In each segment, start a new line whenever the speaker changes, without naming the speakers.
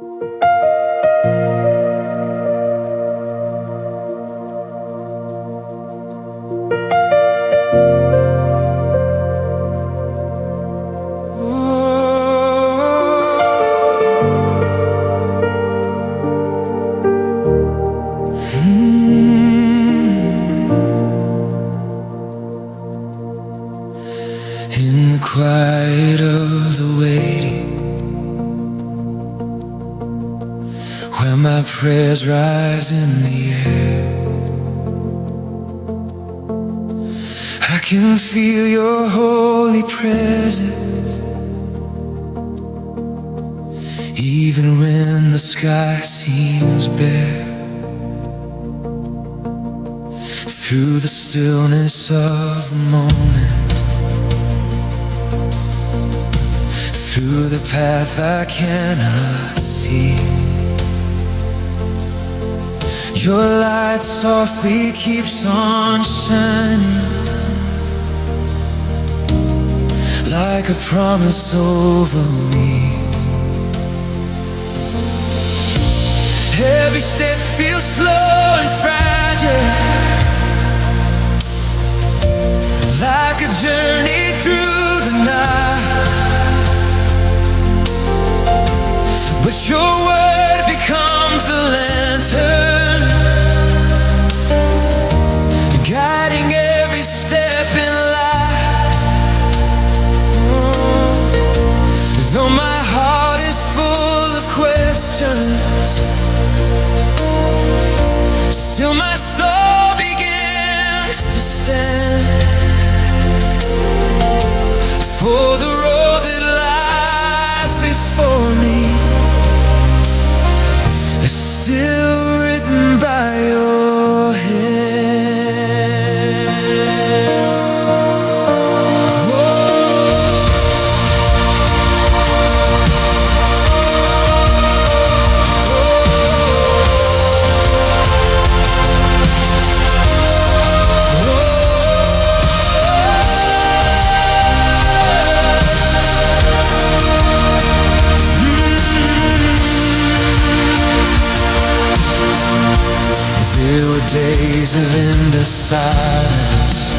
In the quiet of the waiting, where my prayers rise in the air, I can feel your holy presence, even when the sky seems bare. Through the stillness of the moment, through the path I cannot see, your light softly keeps on shining, like a promise over me. Every step feels slow and fragile, like a journey through the night. But your word becomes the lantern, guiding every step in light. Though my heart is full of questions, still my soul begins to stand. For the road that lies before me is still written by your hand. There were days of endless silence,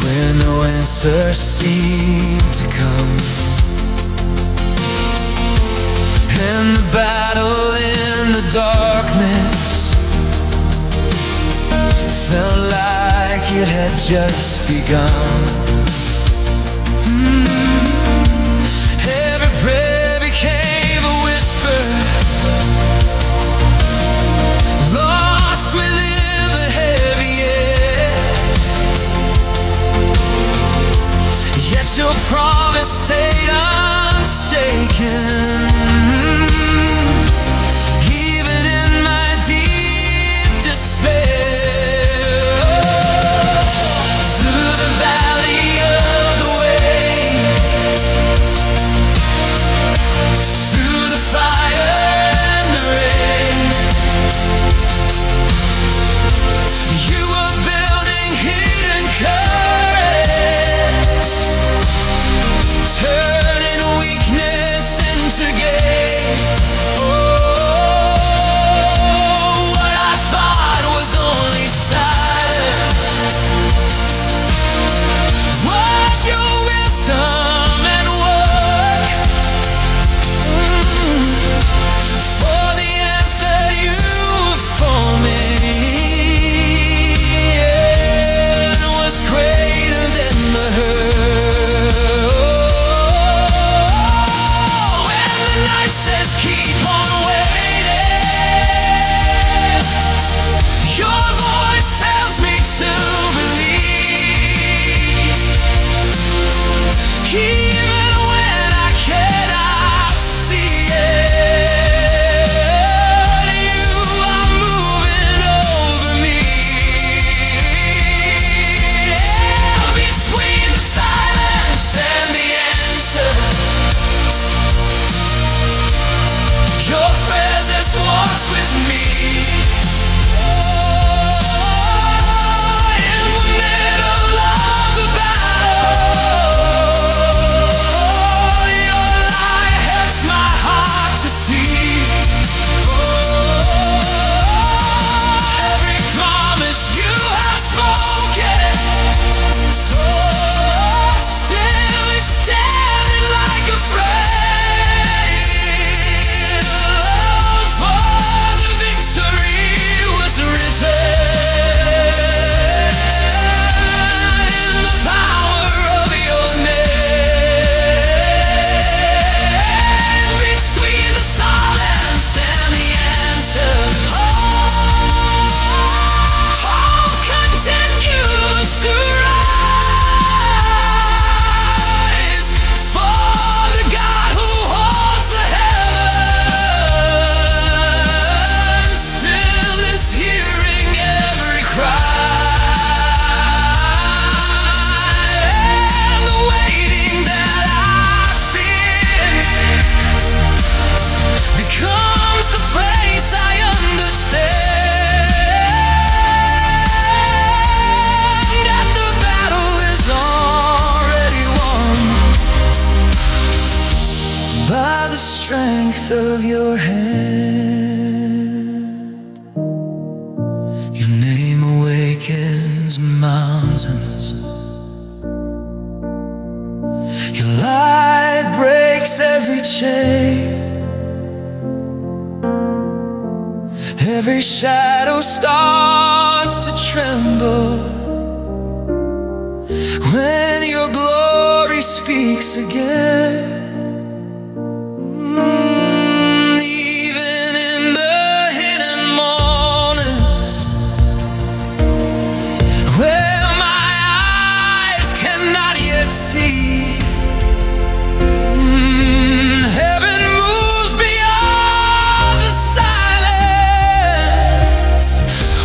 when no answer seemed to come, and the battle in the darkness felt like it had just begun. Every prayer became a whisper, lost within the heavy air. Yet your promise stayed unshaken, even in my deep despair. Through the valley of the waves, through the fire and the rain, you were building hidden courage, turning weakness into strength of your hand. Your name awakens mountains. Your light breaks every chain. Every shadow starts to tremble when your glory speaks again. Even in the hidden moments where my eyes cannot yet see, heaven moves beyond the silence,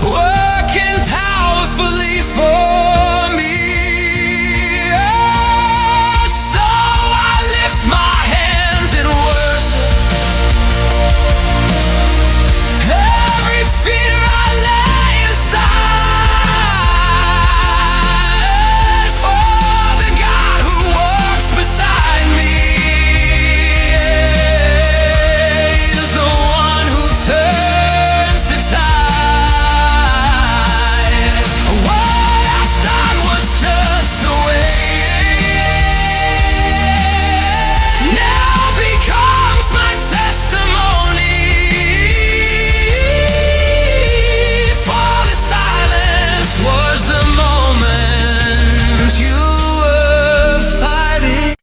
working powerfully for me. So I lift my hands in worship. Every fear I lay aside for the God who walks beside me. Is the one who turns the tide. What I thought was just a wave now becomes my testimony. For the silence was the moment you were fighting.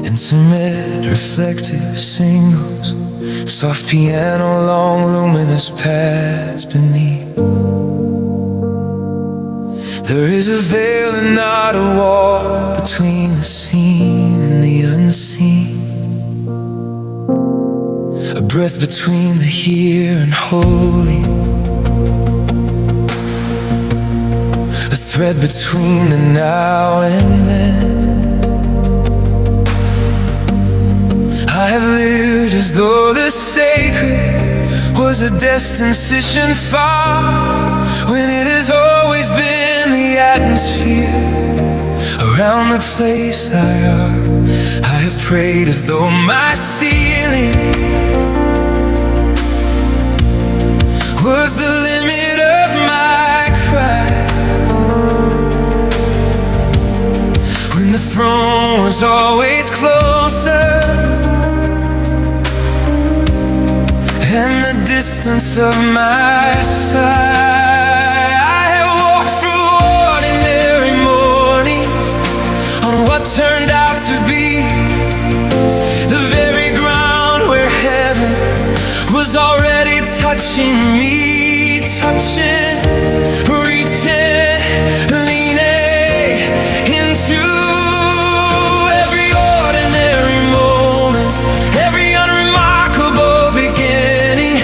Intimate, reflective singles, soft piano, long luminous paths beneath. There is a veil and not a wall between the seen and the unseen. A breath between the here and holy. A thread between the now and then. I have lived as though the sacred was a destination far, when it has always been the atmosphere around the place I are. I have prayed as though my ceiling was the limit of my cry, when the throne was always closer and the distance of my sight. I have walked through ordinary mornings on what turned out to be the very ground where heaven was already touching me, touching, reaching, leaning into every ordinary moment, every unremarkable beginning.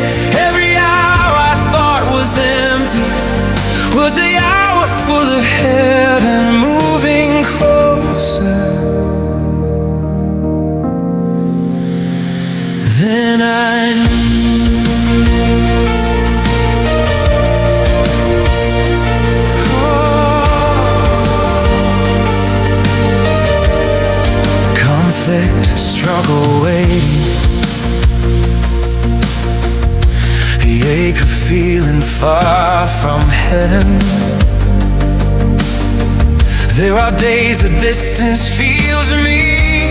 Every hour I thought was empty was the hour full of heaven moving closer. Then I conflict, struggle, waiting, the ache of feeling far from heaven. There are days the distance feels me,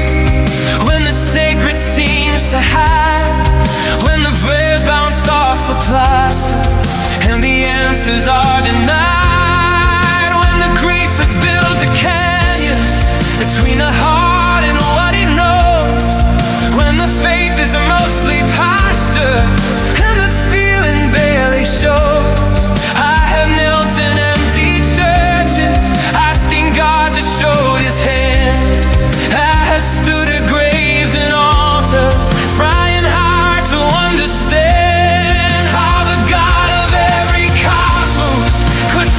when the sacred seems to hide, when the prayers bounce off a plaster and the answers are denied, when the grief has built a canyon between the heart and what it knows, when the faith is mostly pasture and the feeling barely shows. I have knelt in empty churches asking God to show His hand. I have stood at graves and altars, trying hard to understand how the God of every cosmos could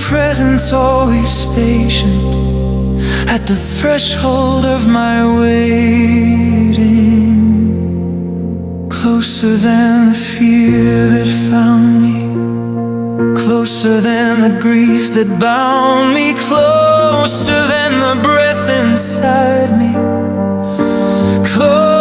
presence always stationed at the threshold of my waiting. Closer than the fear that found me, closer than the grief that bound me, closer than the breath inside me, closer.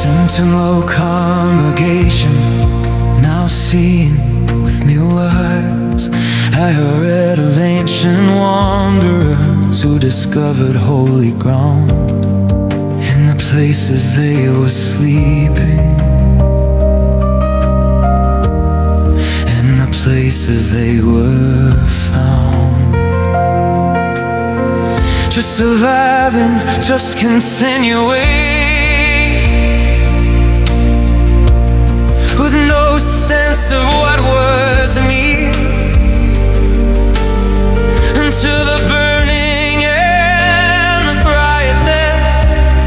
Sentinel congregation, now seeing with new eyes, I read of ancient wanderers who discovered holy ground in the places they were sleeping, in the places they were found. Just surviving, just continuing, with no sense of what was me, until the burning and the brightness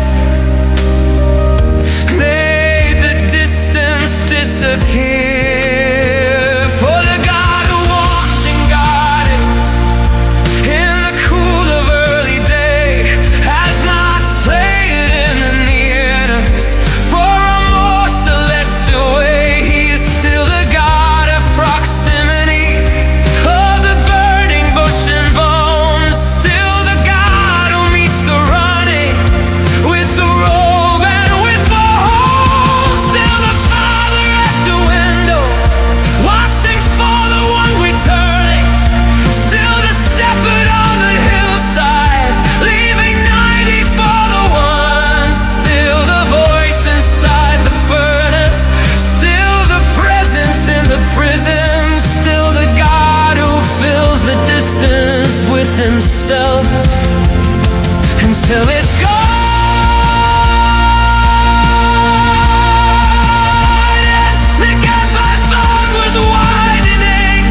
made the distance disappear. For the God who walked in gardens in the cool of early day has not stayed in the nearness for a more celestial way. Himself until it's gone. And the gap I thought was widening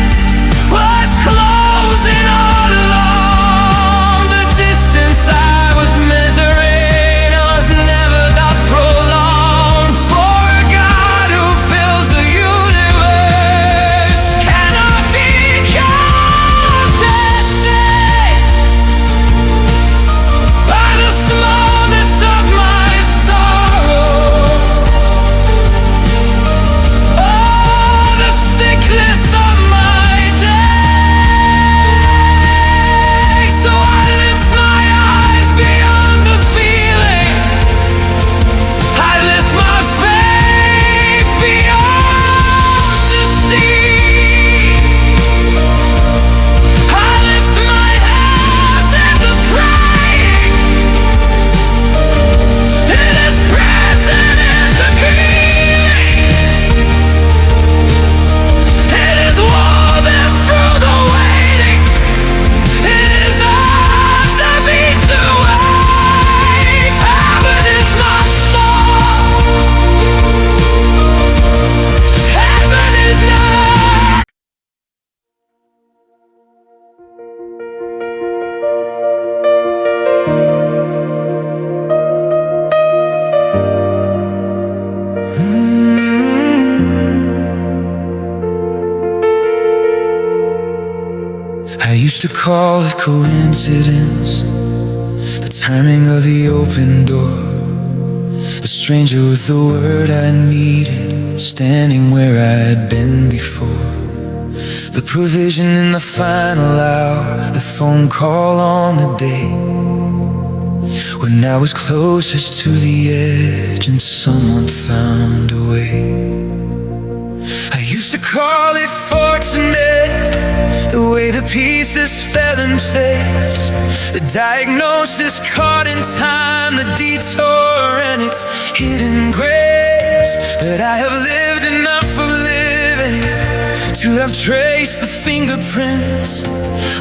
was closing all along. The distance I was measuring was never that prolonged. For a God who fills the universe cannot be counted by the smallness of my sorrow, oh, the thickness of my day. So I lift my eyes beyond the feeling, I lift my faith beyond the sea, I lift my hands and the praying. It is present in the grieving, it is woven through the waiting, it is on the beat to wait. Heaven is not small, heaven is not. I used to call it coincidence, the timing of the open door, the stranger with the word I needed, standing where I'd been before, the provision in the final hour, the phone call on the day when I was closest to the edge and someone found a way. I used to call it fortunate, the way the pieces fell in place, the diagnosis caught in time, the detour and its hidden grace. But I have lived enough of living to have traced the fingerprints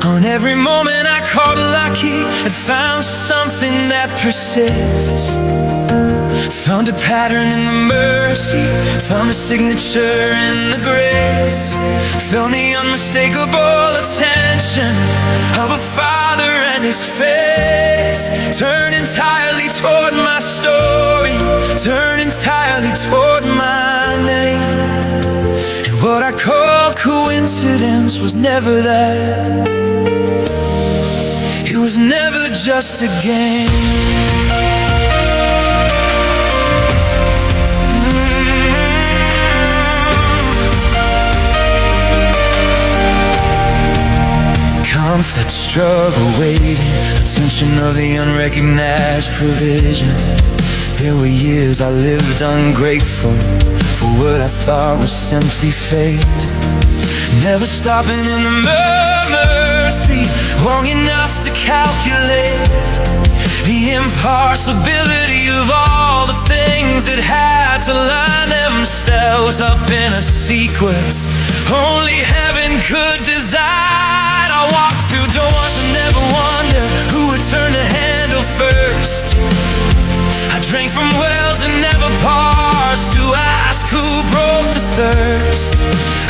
on every moment I called lucky and found something that persists. Found a pattern in the mercy, found a signature in the grace, felt the unmistakable attention of a father and his face. Turned entirely toward my story, turned entirely toward my name. And what I call coincidence was never that. It was never just a game. Conflict, struggle, waiting, the tension of the unrecognized provision. There were years I lived ungrateful for what I thought was simply fate. Never stopping in the mercy long enough to calculate the impossibility of all the things that had to line themselves up in a sequence only heaven could decide. I walked through doors and never wondered who would turn the handle first. I drank from wells and never paused to ask who broke the thirst.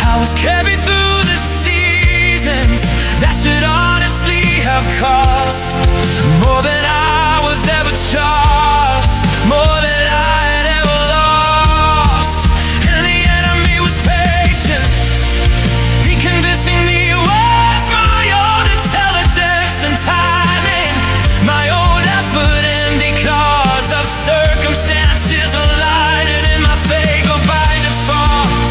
I was carried through the seasons that should honestly have cost more than I was ever charged, more than I had ever lost. And the enemy was patient, he convincing me it was my own intelligence and timing, my own effort, and because of circumstances aligning in my favor by default.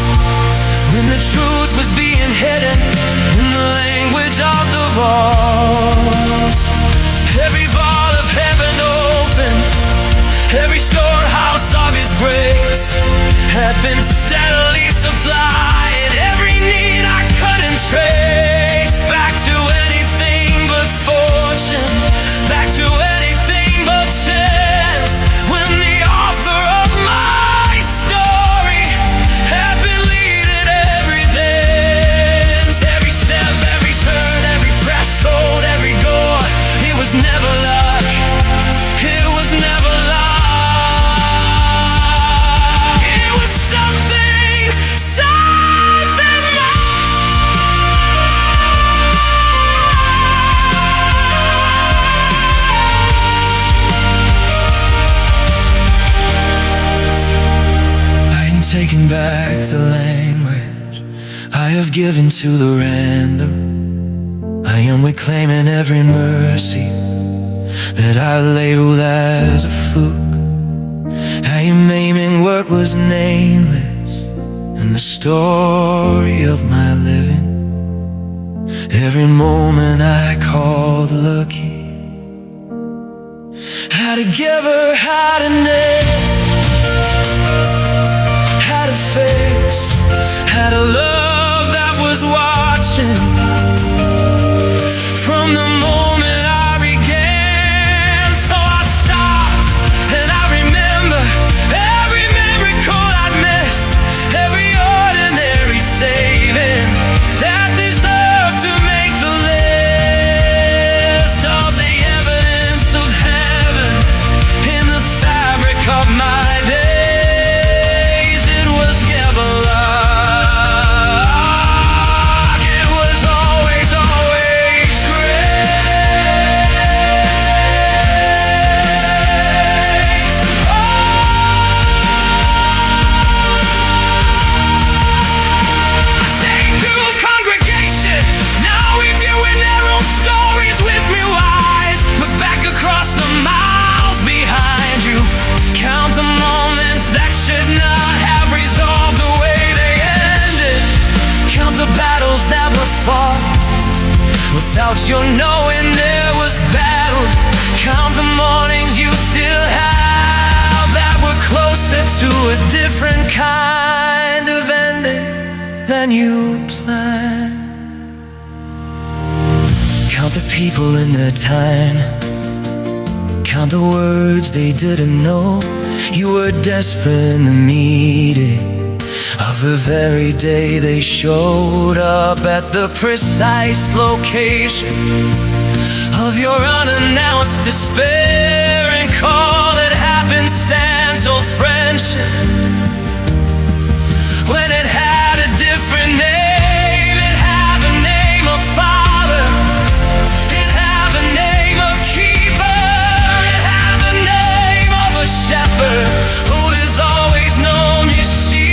When the truth was being hidden in the language of the walls, every vault of heaven open, every storehouse of His grace had been steadily supplied. Every need I couldn't trace back to anything but fortune, back to anything but chance. When the author of my story had been leading every dance, every step, every turn, every threshold, every door, it was never luck, it was never luck. It was something, something more. I am taking back the language I have given to the random. I am reclaiming every mercy that I labeled as a fluke. I am naming what was nameless in the story of my living. Every moment I called lucky had a giver, had a name, had a face, had a love that was watching from the moment I began. So I stopped and I remember every miracle I'd missed, every ordinary saving that deserved to make the list of the evidence of heaven in the fabric of my days. It was never luck, it was always, always grace. Oh, I sang to the congregation, now reviewing their own stories with me wise. Look back across the miles behind you, count the moments that should not have resolved the way they ended, count the battles that were fought without your knowing there was battle, count the mornings you still have that were closer to a different kind of ending than you planned. Count the people in their time, count the words they didn't know. You were desperate and needed of the very day they showed up at the precise location of your unannounced despair, and call it happenstance or friendship when it had a different name. It had the name of Father, it had the name of Keeper, it had the name of a Shepherd who has always known your sheep,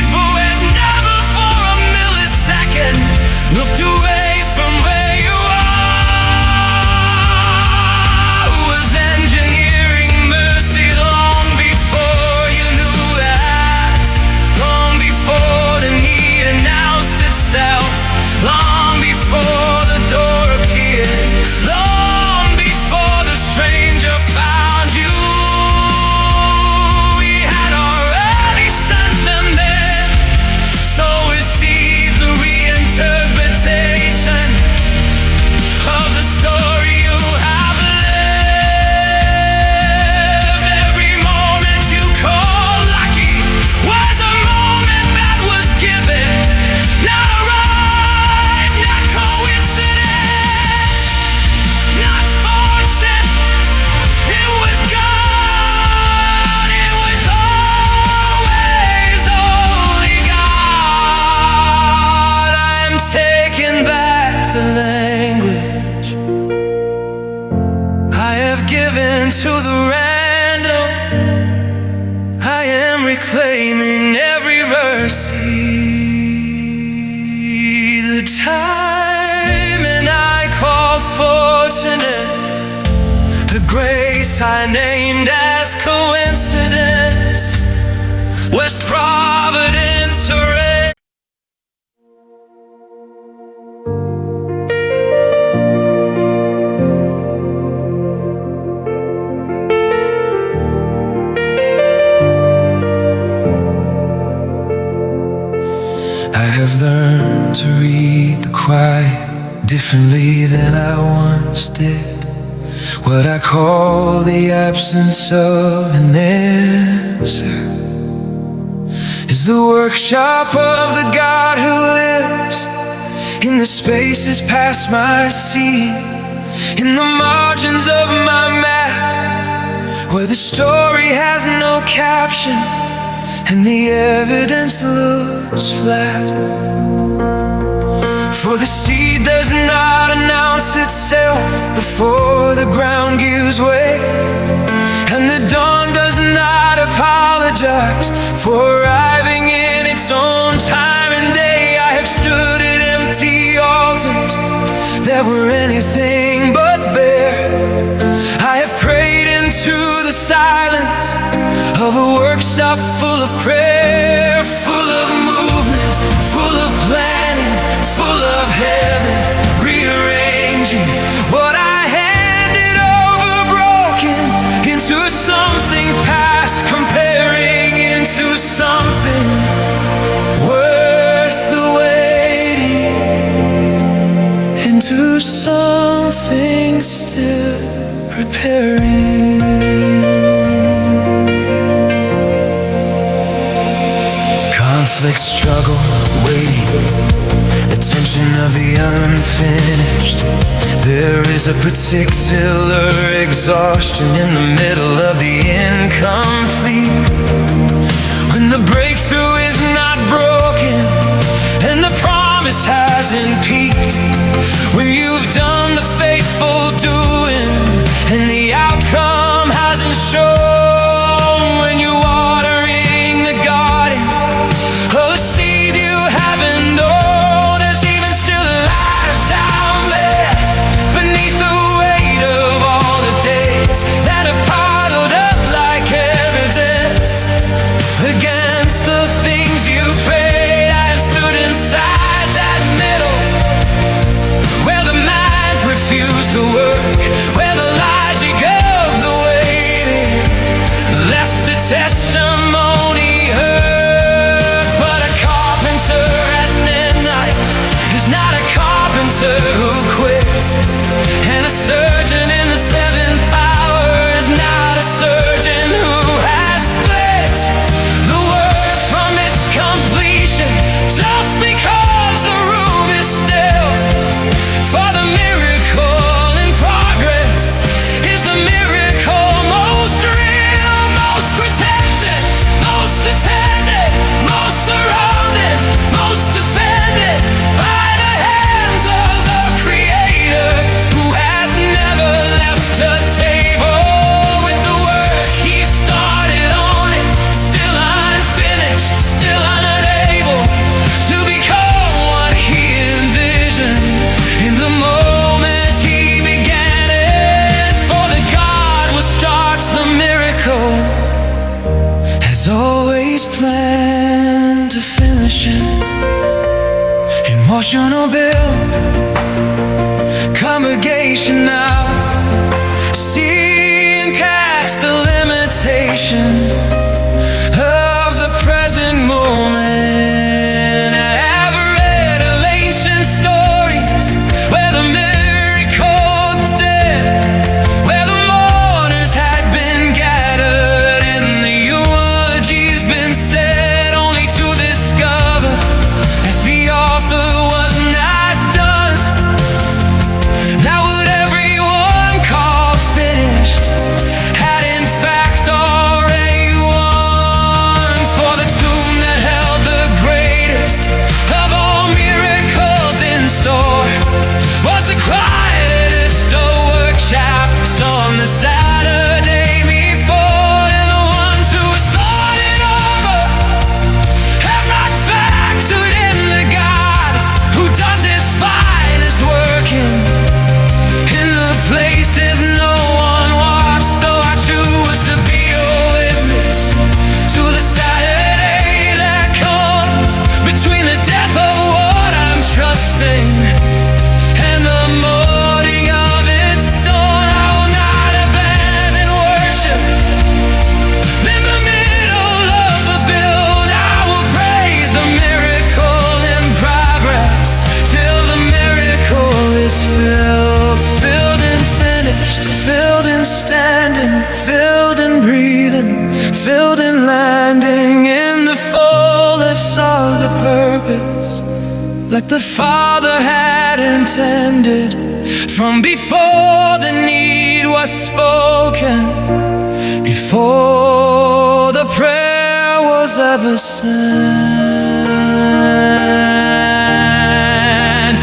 who has never for a millisecond looked away from where you are, who was engineering mercy long before you knew that, long before the need announced itself, long before the door appeared, long before the stranger found you. He had already sent them there, so receive the reinterpretation of the story you have lived. Every moment you call lucky was a moment that was given, not a rhyme, not coincidence, not fortune. It was God, it was always only God. I'm taking back the language I have given to the random. I am reclaiming every mercy. The time and I call fortunate, the grace I named as coincidence was providence arranged. I have learned to read the quiet differently than I once did. What I call the absence of an answer is the workshop of the God who lives in the spaces past my seeing, in the margins of my map, where the story has no caption and the evidence looks flat. For the seed does not announce itself before the ground gives way, and the dawn does not apologize for arriving in its own time and day. I have stood at empty altars that were anything but bare. I have prayed into the silence of a workshop full of prayer, full of movement, full of planning, full of heaven rearranging what I handed over broken into something past, comparing into something worth the waiting, into something still preparing. Conflict, struggle, waiting, the tension of the unfinished. There is a particular exhaustion in the middle of the incomplete, when the breakthrough is not broken and the promise hasn't peaked, when you've done the faithful doing and the outcome hasn't shown, when you're watering the garden of a seed you haven't known is even still alive down there beneath the weight of all the days that have piled up like evidence against the things you prayed. I have stood inside that middle where the mind refused to work, emotional bill. Congregation now, seeing past the limitation of the present moment. I have read ancient stories where the miracle dead, where the mourners had been gathered and the eulogies been said, only to discover that the author was not done. That what everyone called finished had in fact already won. For the tomb that held the greatest of all miracles in store was the quietest of workshops on the Saturday before. And the ones who thought it over have not factored in the God who does his finest working in the place there's no one watch. So I choose to be a witness to the Saturday that comes between the death of what I'm trusting and the morning of its dawn. I will not abandon worship in the middle of the build. I will praise the miracle in progress till the miracle is filled. Filled and finished, filled and standing, filled and breathing, filled and landing in the fullness of the purpose, like the Father had intended from before the need was spoken, before the prayer was ever sent.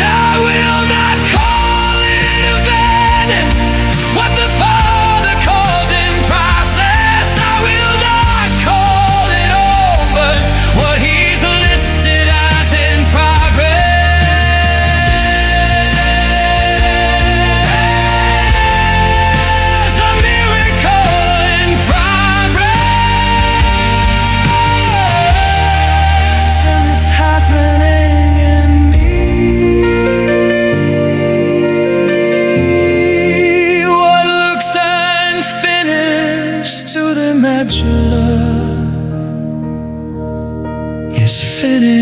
I will not call it abandoned, what the Father called in process. I will not call it over, what he's listed as in progress. A miracle in progress, and it's happening in me. What looks unfinished to the medulla is finished.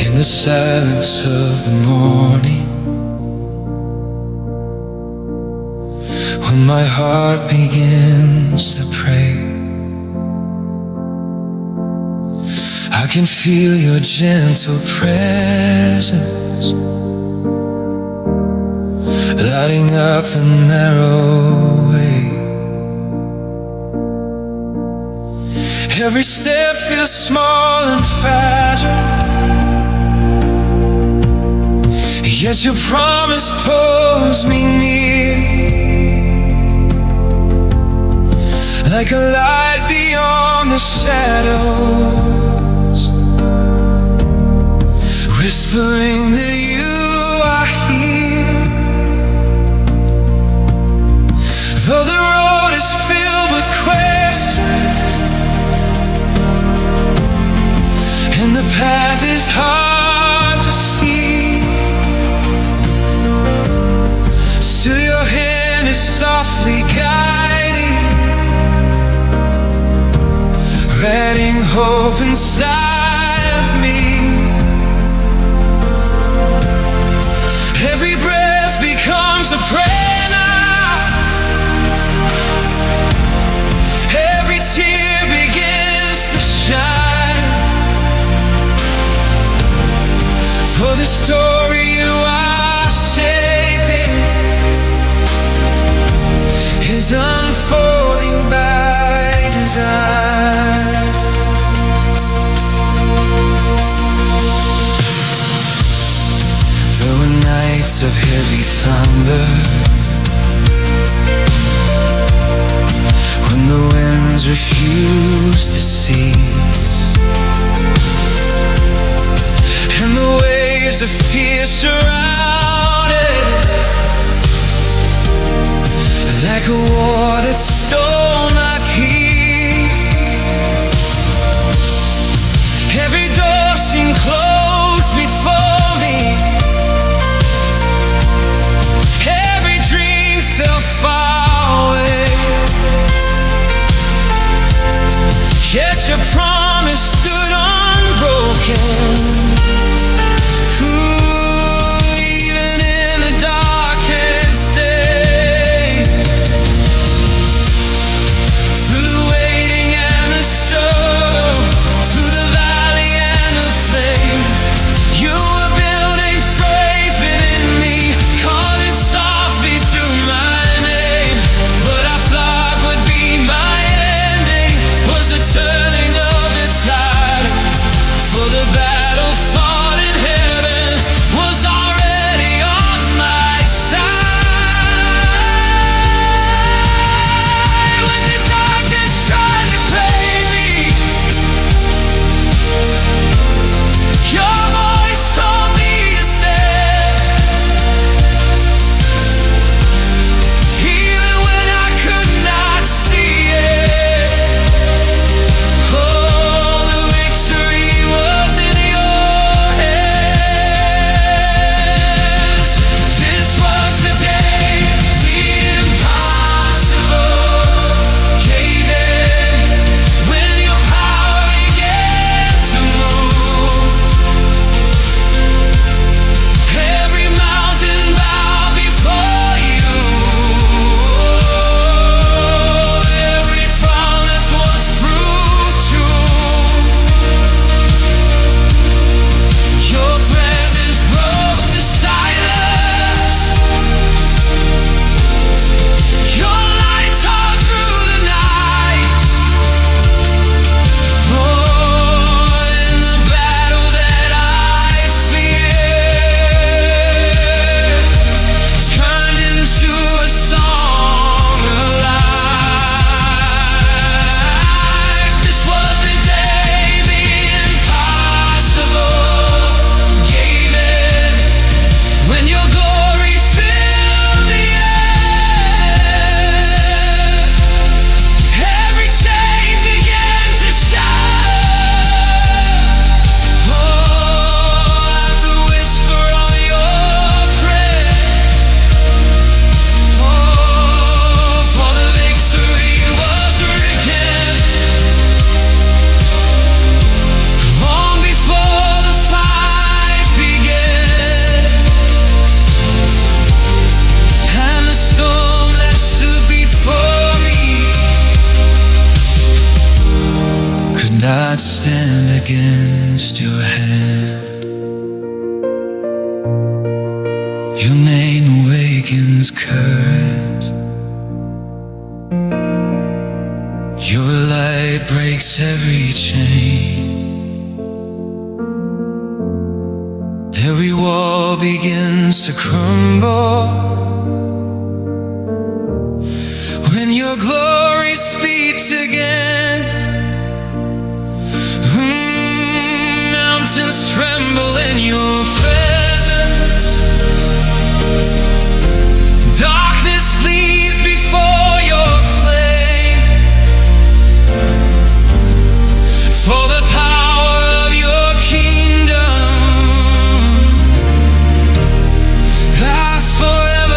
In the silence of the morning, when my heart begins to pray, I can feel your gentle presence lighting up the narrow way. Every step feels small and fragile, yet your promise pulls me near, like a light beyond the shadows, whispering that you are here. Though the road is filled with questions and the path is hard to see, still your hand is softly guiding, writing hope inside of me. Every breath becomes a prayer now, every tear begins to shine, for the story you are shaping is unfolding by design. heavy thunder, when the winds refuse to cease, and the waves of fear surround it, like a war that stole my peace. Every door seemed closed before me, every dream fell far away, yet your promise stood unbroken. Even in the darkest day, through the waiting and the struggle, through the valley and the flame, you were building faith within me, calling softly through my name. What I thought would be my ending was the turning of the tide, for the battle fought in heaven was already on my side. When the darkness tried to play me, your voice told me to stand, even when I could not see it. Oh, the victory was in your hands. This was the day the impossible gave in, when your power began to move. Every mountain bowed before you, every promise was proved true. Your presence broke the silence, your light tore through the night. Oh, in the battle that I feared turned into a song alive. This was the day the impossible gave in, when your glory filled the air. Every chain began to shatter, oh, at the whisper of your prayer. Oh, for the victory was written long before the fight began, and the storm that stood before me could not stand against your hand. Your name awakens courage, your light breaks every chain, every wall begins to crumble when your glory speaks again. Mountains tremble in your presence, darkness flees before your flame, for the power of your kingdom lasts forever.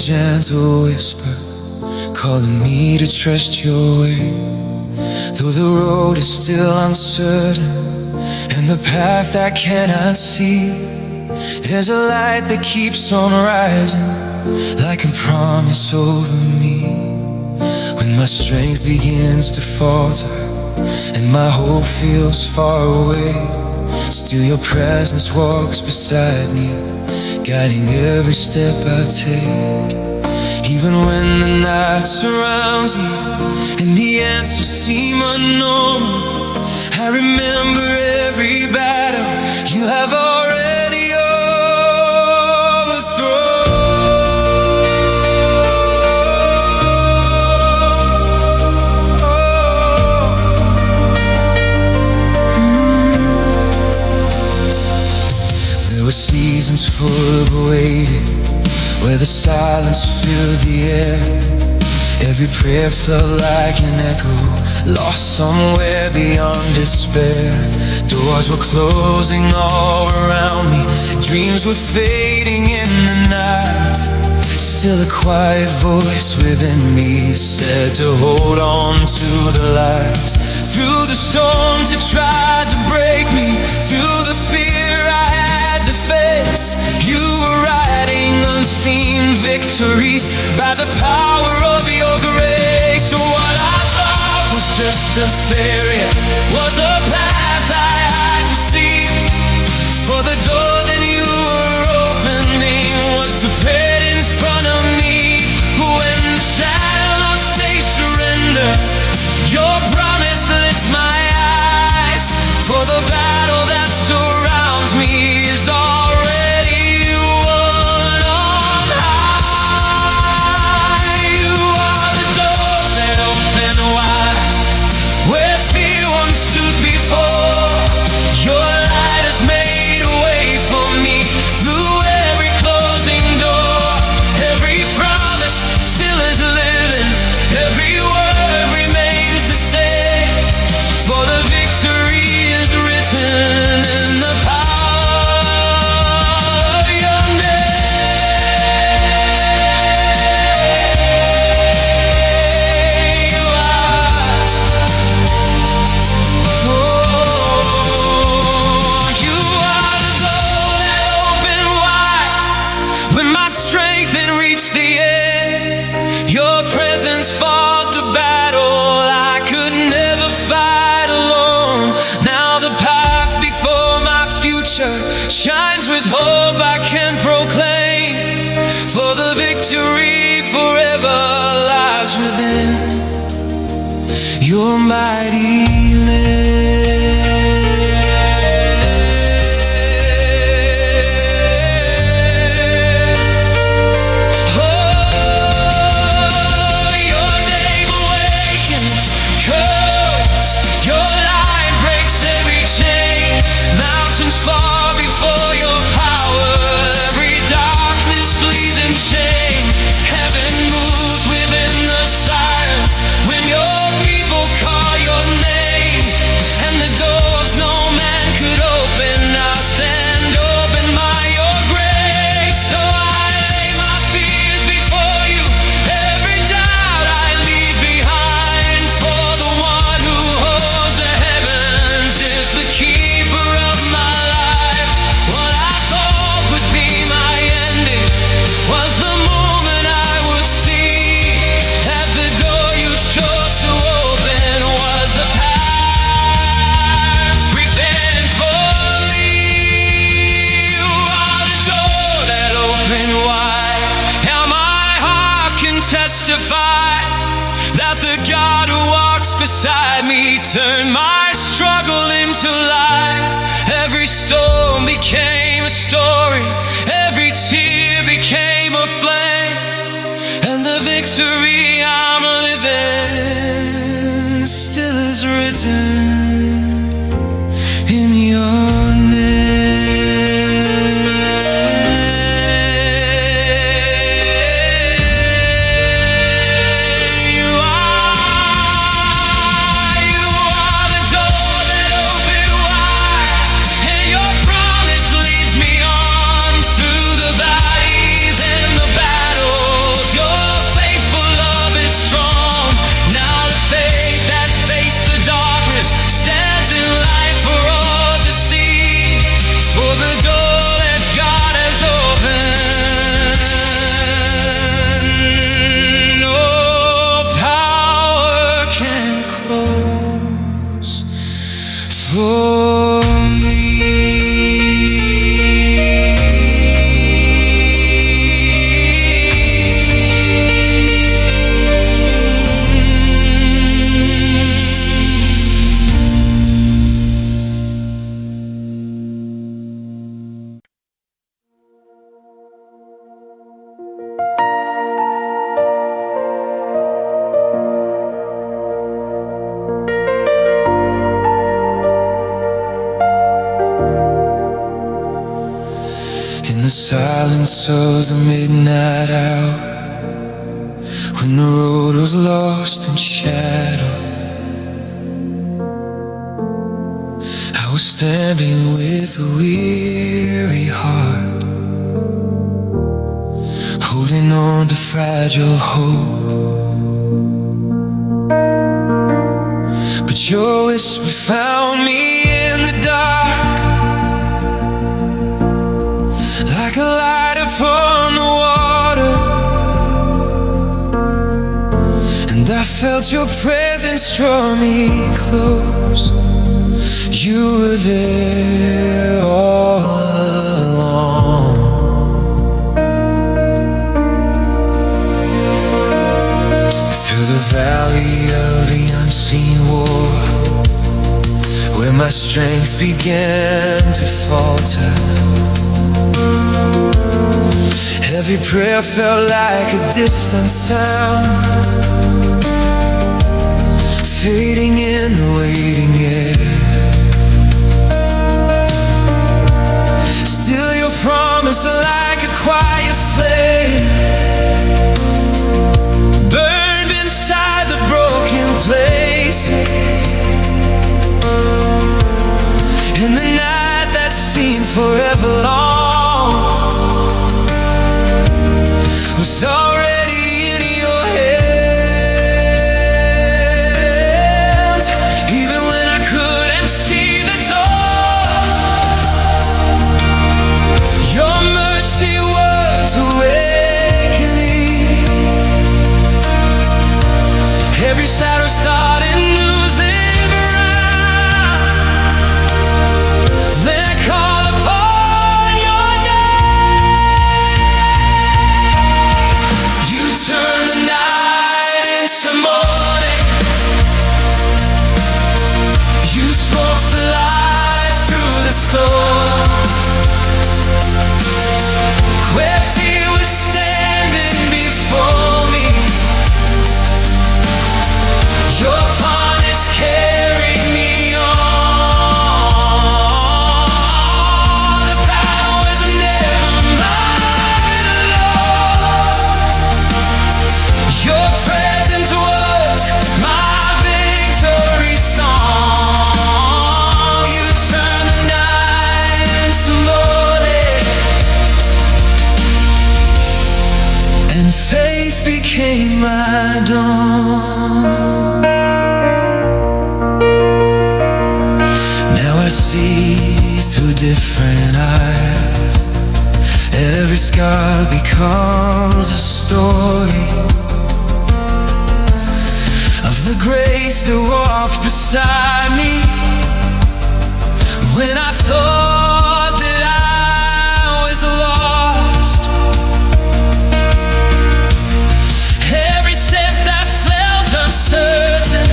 gentle whisper, calling me to trust your way. Though the road is still uncertain and the path I cannot see, there's a light that keeps on rising, like a promise over me. When my strength begins to falter and my hope feels far away, still your presence walks beside me, guiding every step I take. Even when the night surrounds me and the answers seem unknown, I remember every battle you have already overthrown. There were seasons full of waiting, where the silence filled the air. Every prayer felt like an echo, lost somewhere beyond despair. Doors were closing all around me, dreams were fading in the night. Still a quiet voice within me said to hold on to the light. Through the storms that tried to break me, through the fear I had to face, you were writing unseen victories by the power of your grace. So what I thought was just a failure was a path I had to see, for the door that you were opening was prepared in front of me. When the shadows say surrender, your promise lifts my eyes, for the battle that surrounds me is already won on high. You are the door that opened wide, where fear once stood before. Your light has made a way for me through every closing door. Every promise still is living, every word remains the same, for the victory is written in the power of your name. You are the door that opened wide when my strength had reached the end. Your presence fought the battle I could never fight alone. Now the path before my future shines with hope I can proclaim, for the victory forever lies within your mighty testify that the God who walks beside me turned my struggle into life. Every storm became a story, every tear became a flame, and the victory I'm living still is written in your silence of the midnight hour, when the road was lost in shadow, I was standing with a weary heart, holding on to fragile hope. But your whisper found me in the dark, like a light upon the water, and I felt your presence draw me close. You were there all along. Through the valley of the unseen war, where my strength began to falter, every prayer felt like a distant sound, fading in the waiting air. Still your promise like a quiet flame burned inside the broken places. In the night that seemed forever long, was already in your hands. Even when I couldn't see the door, your mercy was awakening. Every shadow started losing ground. Then I call upon your name. You turn the night into morning. You spoke the light through the storm. Where fear was standing before me, your promise carried me on. The battle was never mine alone. Your presence was my victory song. You turned the night into morning, and faith became my dawn. Now I see through different eyes, and every scar becomes a story of the grace that walked beside me when I thought that I was lost. Every step that felt uncertain,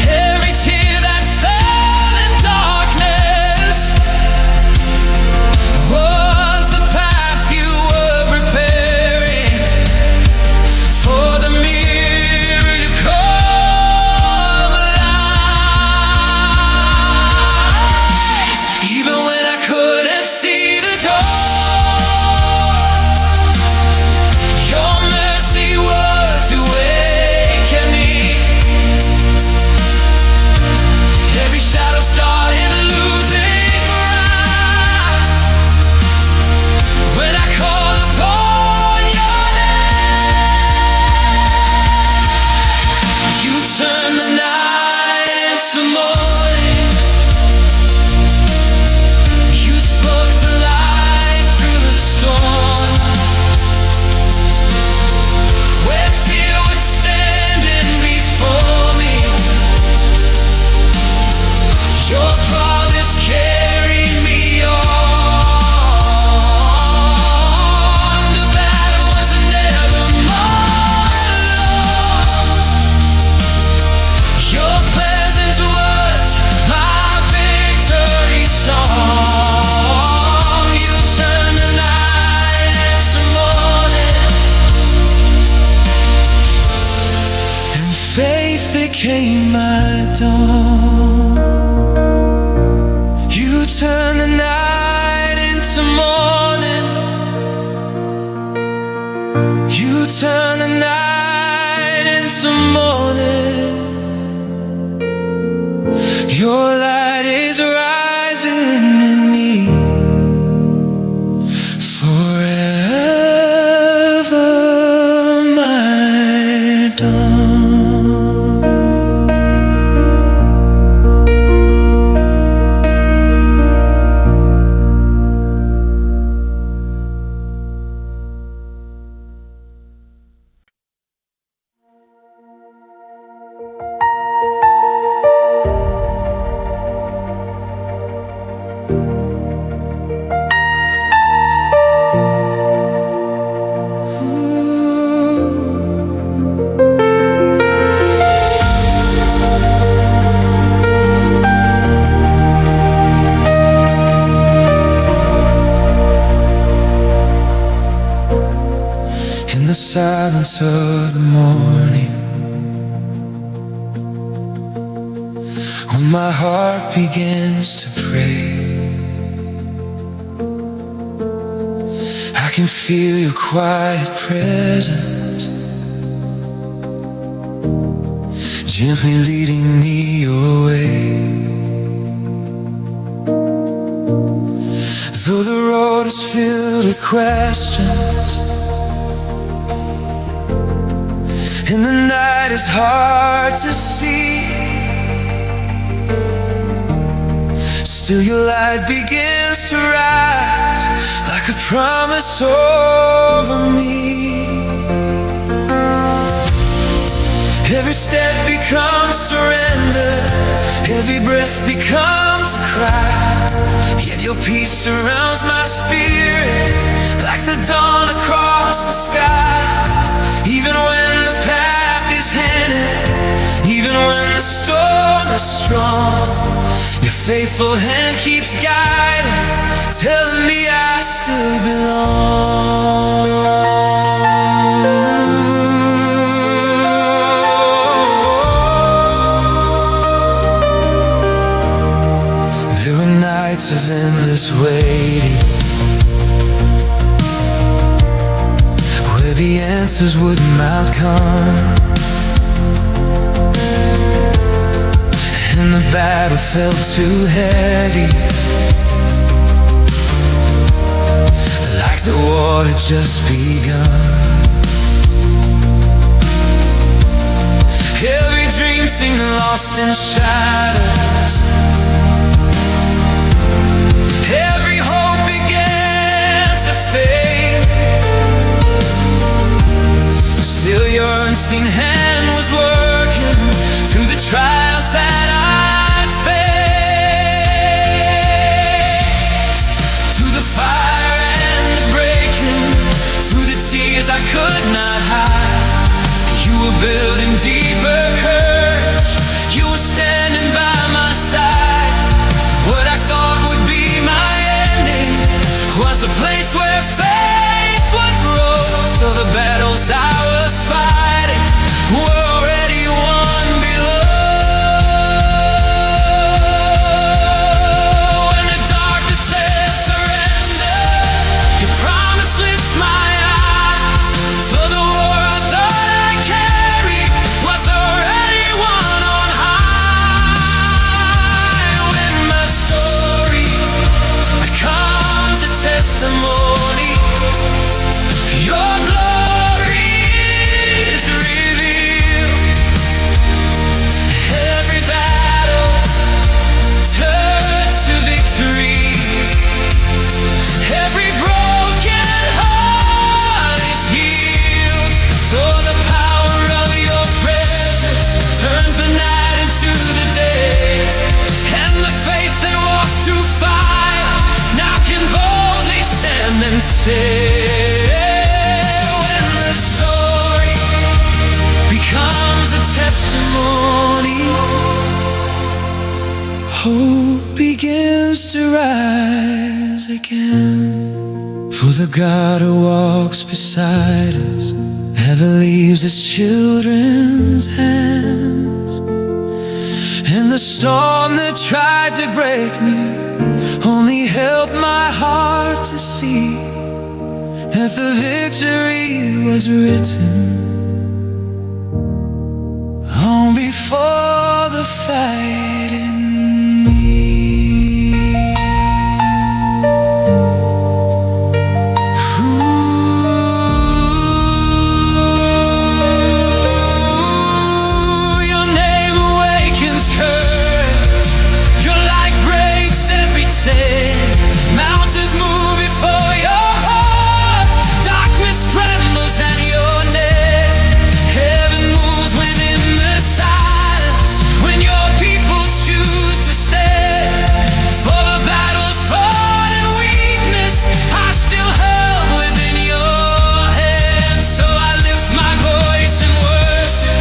every tear that fell in darkness, was the path you were preparing for the miracle of life. Even when I couldn't see the door, your mercy was awakening. Every shadow started losing ground when I called upon your name. You turned the night into morning. You spoke the light through the storm. Where fear was standing before me, your promise carried me on. The battle was never mine alone. Your presence was my victory song. You turned the night into morning, and faith became my dawn. You turned the night into You turn the night into morning. Your light is rising in me forever, my dawn. In the silence of the morning, when my heart begins to pray, I can feel your quiet presence, gently leading me your way. Though the road is filled with questions, and the night is hard to see, still your light begins to rise like a promise over me. Every step becomes surrender, every breath becomes a cry. Yet your peace surrounds my spirit like the dawn across the sky. Even when the path is hidden, even when the storm is strong, your faithful hand keeps guiding, telling me I still belong. There were nights of endless waiting, where the answers would not come, and the battle felt too heavy, like the war had just begun. Every dream seemed lost in shadows, every hope began to fade. Still your unseen hand was working through the trials that I faced, through the fire and the breaking, through the tears I could not hide. You were building deeper courage, you were standing by my side. What I thought would be my ending was a place where faith would grow. Though the battles I was fighting were already won below. When the darkness says surrender, your promise lifts my eyes. For the war I thought I carried was already won on high. When my story becomes a testimony, your glory is revealed. Every battle turns to victory, every broken heart is healed. For the power of your presence turns the night into the day, and the faith that walks through fire now can boldly stand and say, when the story becomes a testimony, hope begins to rise again. For the God who walks beside us never leaves his children's hands. And the storm that tried to break me only helped my heart to see that the victory was written long before the fight in me. Ooh, your name awakens courage. Your light breaks every chain. Mountains move before your heart. Darkness trembles at your name. Heaven moves when in the silence, when your people choose to stand. For the battles fought in weakness are still held within your hands. So I lift my voice in worship.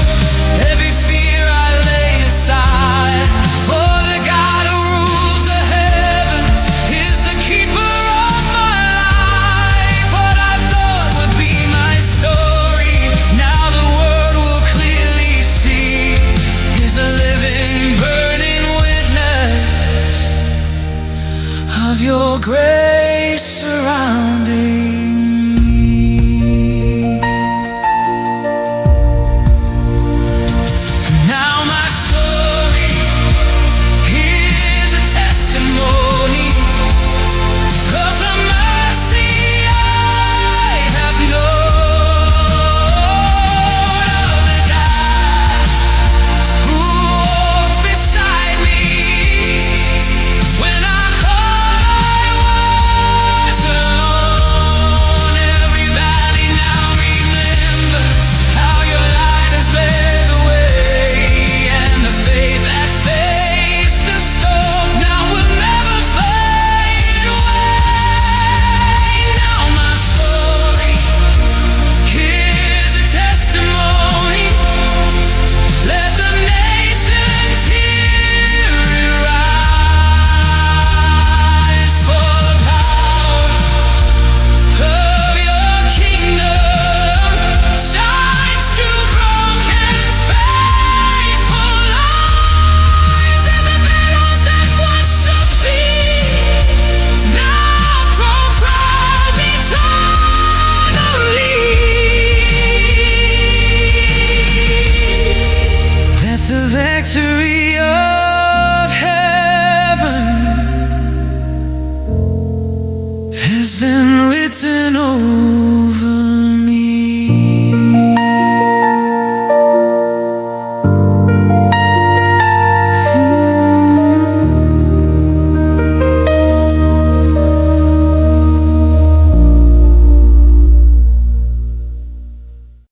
Every fear I lay aside. For the God who rules the heavens is the keeper of my life. What I thought would be my story, now the world will clearly see, is a living, burning witness of your grace.